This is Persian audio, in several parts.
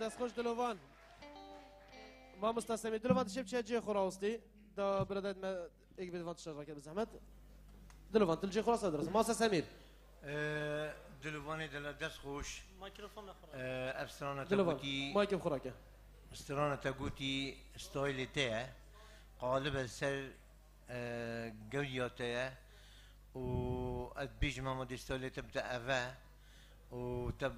دست خوش دلوان ما مستسلمی دلوان تشب چه جه خراستی دا برادت ما ایک بدوان تشرح کرد بزحمت دلوان تلجه خلاص درس ما سمير دلوان دل دست خوش مایکروفون نخورا افسرانه تقوتي مایکم خوراکه افسرانه تقوتي ستایل تاه قالب سر جوياته و ادبيج ما مودي ستایل تبدا افا و تب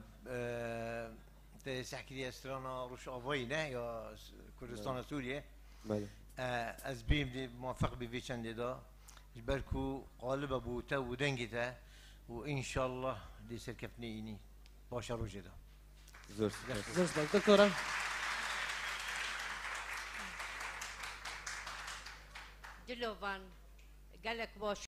تحكي لي استرانا روش افايله يا كردستان سوريا بله از بیم موفق بی چند دا برکو قالب ابو تا و دنگته و ان شاء الله دی سرکفنی اینی باشه روزه دا زرس دکتوره جلوان قالك باش